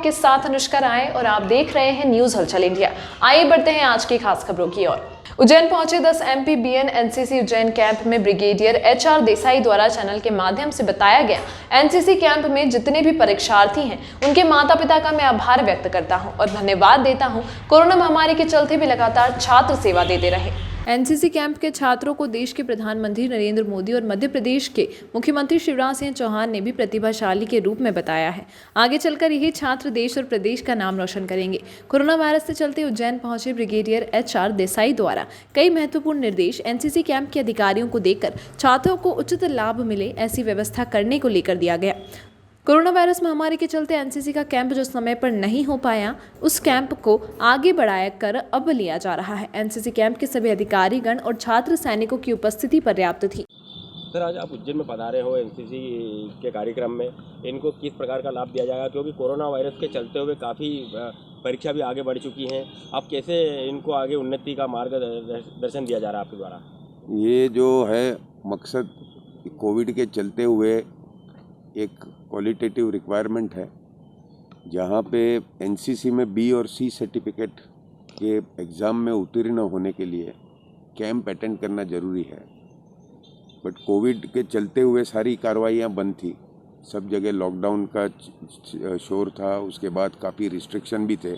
आपके साथ अनुष्का राय और आप देख रहे हैं न्यूज हलचल इंडिया। आइए बढ़ते हैं आज की खास खबरों की ओर। उज्जैन पहुंचे 10 MP BN NCC Ujjain camp में ब्रिगेडियर HR देसाई द्वारा चैनल के माध्यम से बताया गया, NCC कैंप में जितने भी परीक्षार्थी हैं उनके माता पिता का मैं आभार व्यक्त करता हूं और धन्यवाद देता हूं। कोरोना महामारी के चलते भी लगातार छात्र सेवा देते रहे। NCC कैंप के छात्रों को देश के प्रधानमंत्री नरेंद्र मोदी और मध्य प्रदेश के मुख्यमंत्री शिवराज सिंह चौहान ने भी प्रतिभाशाली के रूप में बताया है। आगे चलकर यही छात्र देश और प्रदेश का नाम रोशन करेंगे। कोरोना वायरस से चलते उज्जैन पहुंचे ब्रिगेडियर HR देसाई द्वारा कई महत्वपूर्ण निर्देश NCC कैंप के अधिकारियों को देकर छात्रों को उचित लाभ मिले ऐसी व्यवस्था करने को लेकर दिया गया। कोरोना वायरस महामारी के चलते NCC का कैंप जो समय पर नहीं हो पाया, उस कैंप को आगे बढ़ाया कर अब लिया जा रहा है। NCC कैंप के सभी अधिकारीगण और छात्र सैनिकों की उपस्थिति पर्याप्त थी। सर, आज आप उज्जैन में पधारे हो NCC के कार्यक्रम में, इनको किस प्रकार का लाभ दिया जाएगा, क्योंकि कोरोना वायरस के चलते हुए काफ़ी परीक्षा भी आगे बढ़ चुकी हैं, अब कैसे इनको आगे उन्नति का मार्गदर्शन दिया जा रहा है आपके द्वारा? ये जो है मकसद कोविड के चलते हुए एक क्वालिटेटिव रिक्वायरमेंट है, जहाँ पे NCC में B और C सर्टिफिकेट के एग्ज़ाम में उत्तीर्ण होने के लिए कैंप अटेंड करना ज़रूरी है। बट कोविड के चलते हुए सारी कार्रवाइयाँ बंद थी, सब जगह लॉकडाउन का शोर था, उसके बाद काफ़ी रिस्ट्रिक्शन भी थे,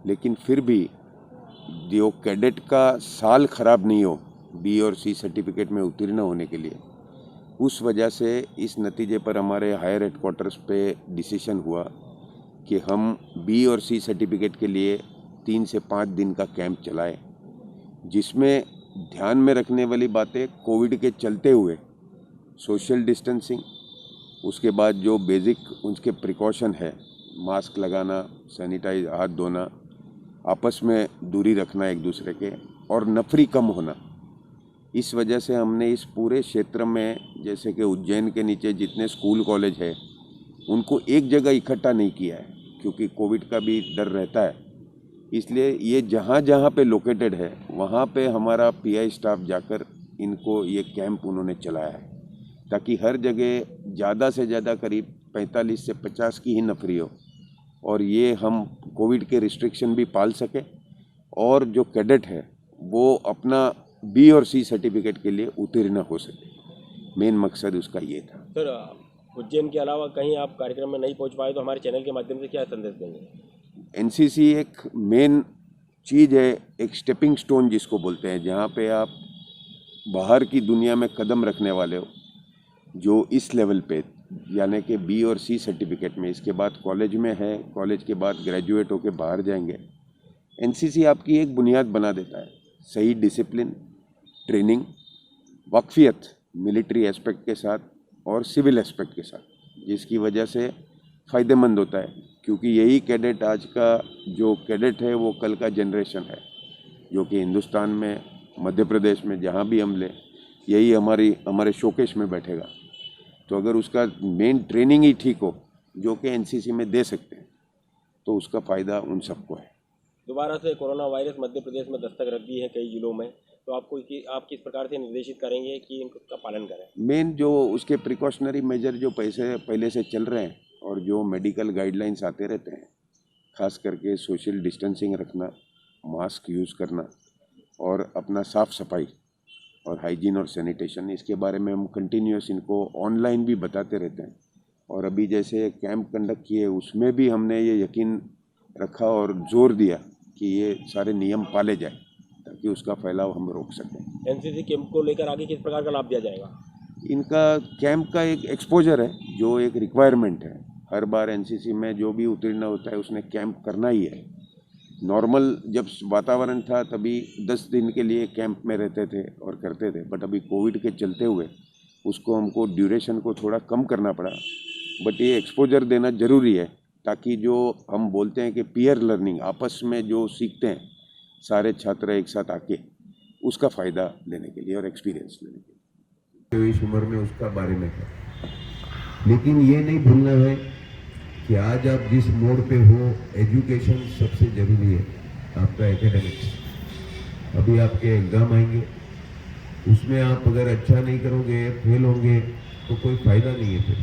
लेकिन फिर भी जो कैडेट का साल ख़राब नहीं हो B और C सर्टिफिकेट में उत्तीर्ण होने के लिए, उस वजह से इस नतीजे पर हमारे हायर हेडक्वार्टर्स पे डिसीजन हुआ कि हम B और C सर्टिफिकेट के लिए 3 से 5 दिन का कैंप चलाएं, जिसमें ध्यान में रखने वाली बातें कोविड के चलते हुए सोशल डिस्टेंसिंग, उसके बाद जो बेसिक उसके प्रिकॉशन है, मास्क लगाना, सैनिटाइज हाथ धोना, आपस में दूरी रखना एक दूसरे के, और नफरी कम होना। इस वजह से हमने इस पूरे क्षेत्र में, जैसे कि उज्जैन के नीचे जितने स्कूल कॉलेज है, उनको एक जगह इकट्ठा नहीं किया है, क्योंकि कोविड का भी डर रहता है। इसलिए ये जहाँ जहाँ पे लोकेटेड है वहाँ पे हमारा PI स्टाफ जाकर इनको ये कैंप उन्होंने चलाया है, ताकि हर जगह ज़्यादा से ज़्यादा करीब 45 से 50 की ही नफरी हो, और ये हम कोविड के रिस्ट्रिक्शन भी पाल सके, और जो कैडेट है वो अपना B और C सर्टिफिकेट के लिए उत्तीर्ण हो सके। मेन मकसद उसका ये था। सर, उज्जैन के अलावा कहीं आप कार्यक्रम में नहीं पहुंच पाए तो हमारे चैनल के माध्यम से क्या संदेश देंगे? NCC एक मेन चीज़ है, एक स्टेपिंग स्टोन जिसको बोलते हैं, जहाँ पे आप बाहर की दुनिया में कदम रखने वाले हो, जो इस लेवल पे यानी कि B और C सर्टिफिकेट में, इसके बाद कॉलेज में है, कॉलेज के बाद ग्रेजुएट होके बाहर जाएंगे। NCC आपकी एक बुनियाद बना देता है, सही डिसिप्लिन, ट्रेनिंग, वाकफियत मिलिट्री एस्पेक्ट के साथ और सिविल एस्पेक्ट के साथ, जिसकी वजह से फ़ायदेमंद होता है, क्योंकि यही कैडेट, आज का जो कैडेट है वो कल का जनरेशन है, जो कि हिंदुस्तान में, मध्य प्रदेश में, जहाँ भी हम लें, यही हमारे शोकेश में बैठेगा। तो अगर उसका मेन ट्रेनिंग ही ठीक हो, जो कि NCC में दे सकते हैं, तो उसका फ़ायदा उन सबको है। दोबारा से कोरोना वायरस मध्य प्रदेश में दस्तक रख दी है कई जिलों में, तो आप किस प्रकार से निर्देशित करेंगे कि इनका पालन करें? मेन जो उसके प्रिकॉशनरी मेजर जो पहले से चल रहे हैं, और जो मेडिकल गाइडलाइंस आते रहते हैं, खास करके सोशल डिस्टेंसिंग रखना, मास्क यूज़ करना, और अपना साफ़ सफाई और हाइजीन और सैनिटेशन, इसके बारे में हम कंटिन्यूस इनको ऑनलाइन भी बताते रहते हैं। और अभी जैसे कैंप कंडक्ट किए, उसमें भी हमने ये यकीन रखा और जोर दिया कि ये सारे नियम पाले जाए, ताकि उसका फैलाव हम रोक सकें। NCC कैंप को लेकर आगे किस प्रकार का लाभ दिया जाएगा? इनका कैंप का एक एक्सपोजर है, जो एक रिक्वायरमेंट है। हर बार NCC में जो भी उत्तीर्ण होता है उसने कैंप करना ही है। नॉर्मल जब वातावरण था तभी 10 दिन के लिए कैंप में रहते थे और करते थे, बट अभी कोविड के चलते हुए उसको हमको ड्यूरेशन को थोड़ा कम करना पड़ा। बट ये एक्सपोजर देना ज़रूरी है, ताकि जो हम बोलते हैं कि पीयर लर्निंग, आपस में जो सीखते हैं सारे छात्र एक साथ आके, उसका फ़ायदा लेने के लिए और एक्सपीरियंस लेने के लिए। तो इस उम्र में उसका बारे में है, लेकिन ये नहीं भूलना है कि आज आप जिस मोड़ पे हो, एजुकेशन सबसे ज़रूरी है, आपका एकेडमिक्स। अभी आपके एग्ज़ाम आएंगे, उसमें आप अगर अच्छा नहीं करोगे, फेल होंगे, तो कोई फ़ायदा नहीं है फिर।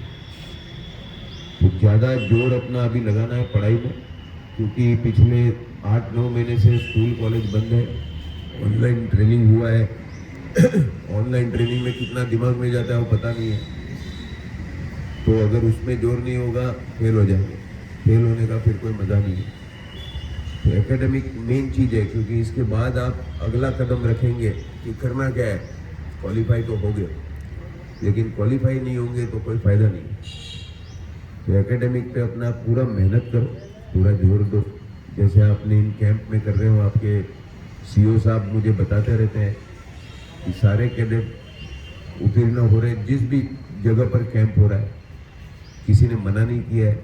तो ज़्यादा जोर अपना अभी लगाना है पढ़ाई में, क्योंकि पिछले 8-9 महीने से स्कूल कॉलेज बंद है, ऑनलाइन ट्रेनिंग हुआ है। ऑनलाइन ट्रेनिंग में कितना दिमाग में जाता है वो पता नहीं है, तो अगर उसमें जोर नहीं होगा फेल हो जाएंगे। फेल होने का फिर कोई मज़ा नहीं है। तो एकेडमिक मेन चीज़ है, क्योंकि इसके बाद आप अगला कदम रखेंगे कि करना क्या है। क्वालिफाई तो हो गए, लेकिन क्वालिफाई नहीं होंगे तो कोई फ़ायदा नहीं है। तो एकेडमिक पे अपना पूरा मेहनत करो, पूरा जोर दो, जैसे आपने इन कैंप में कर रहे हो। आपके सीईओ साहब मुझे बताते रहते हैं कि सारे कैडेट उत्तीर्ण हो रहे, जिस भी जगह पर कैंप हो रहा है किसी ने मना नहीं किया है,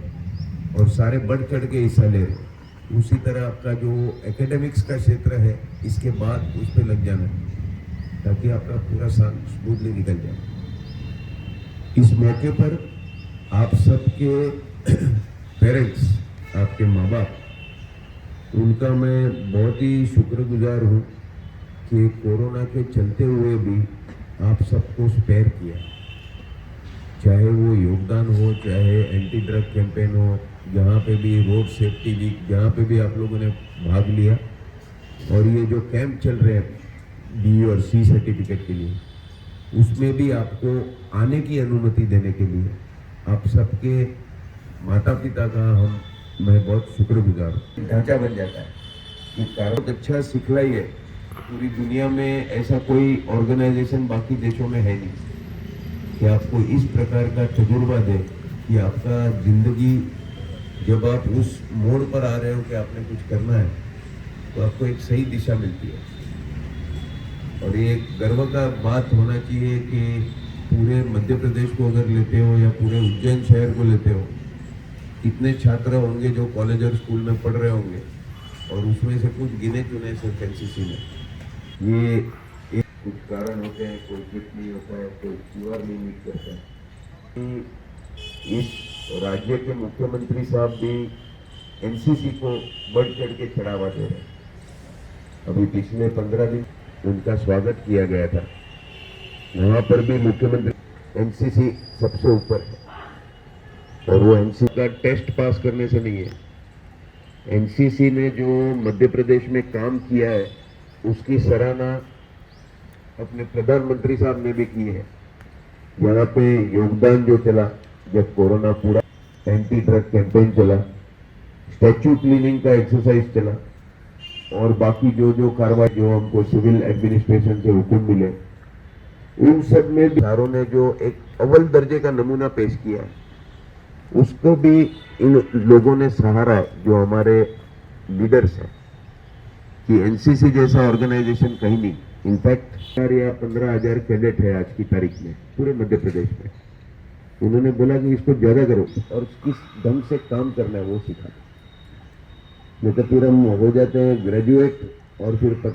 और सारे बढ़ चढ़ के हिस्सा ले रहे हैं। उसी तरह आपका जो एकेडमिक्स का क्षेत्र है, इसके बाद उस पर लग जाना है, ताकि आपका पूरा साल स्मूथली निकल जाए। इस मौके पर आप सबके पेरेंट्स, आपके माँ बाप, उनका मैं बहुत ही शुक्रगुजार हूँ कि कोरोना के चलते हुए भी आप सबको स्पेयर किया, चाहे वो योगदान हो, चाहे एंटी ड्रग कैंपेन हो, जहाँ पे भी रोड सेफ्टी वीक, जहाँ पे भी आप लोगों ने भाग लिया। और ये जो कैंप चल रहे हैं बी और सी सर्टिफिकेट के लिए, उसमें भी आपको आने की अनुमति देने के लिए आप सबके माता पिता का मैं बहुत शुक्रगुजार हूँ। ढांचा बन जाता है कि बहुत अच्छा सिखलाई है। पूरी दुनिया में ऐसा कोई ऑर्गेनाइजेशन बाकी देशों में है नहीं कि आपको इस प्रकार का तजुर्बा दे कि आपका जिंदगी, जब आप उस मोड़ पर आ रहे हो कि आपने कुछ करना है, तो आपको एक सही दिशा मिलती है। और ये एक गर्व का बात होना चाहिए कि पूरे मध्य प्रदेश को अगर लेते हो या पूरे उज्जैन शहर को लेते हो, कितने छात्र होंगे जो कॉलेज और स्कूल में पढ़ रहे होंगे, और उसमें से कुछ गिने चुने सिर्फ एनसीसी में। ये एक कुछ कारण होते हैं, कोई फिट नहीं होता है, कोई QR नहीं मीट करता है। इस राज्य के मुख्यमंत्री साहब भी एनसीसी को बढ़ चढ़ के चढ़ावा दे रहे हैं। अभी पिछले 15 दिन उनका स्वागत किया गया था, वहाँ पर भी मुख्यमंत्री, एनसीसी सबसे ऊपर है। और वो एनसीसी का टेस्ट पास करने से नहीं है, एनसीसी ने जो मध्य प्रदेश में काम किया है उसकी सराहना अपने प्रधानमंत्री साहब ने भी की है। यहाँ पे योगदान जो चला, जब कोरोना पूरा एंटी ड्रग कैंपेन चला, स्टैच्यू क्लीनिंग का एक्सरसाइज चला, और बाकी जो जो कार्रवाई जो हमको सिविल एडमिनिस्ट्रेशन से हुक्म मिले, उन सब में बिहारों ने जो एक अव्वल दर्जे का नमूना पेश किया है, उसको भी इन लोगों ने सहारा है, जो हमारे लीडर्स हैं, कि एनसीसी जैसा ऑर्गेनाइजेशन कहीं नहीं। इनफैक्ट 4 या 15,000 कैडेट है आज की तारीख में पूरे मध्य प्रदेश में। उन्होंने बोला कि इसको ज्यादा करो और किस ढंग से काम करना है वो सिखा, नहीं तो फिर हम हो जाते हैं ग्रेजुएट और फिर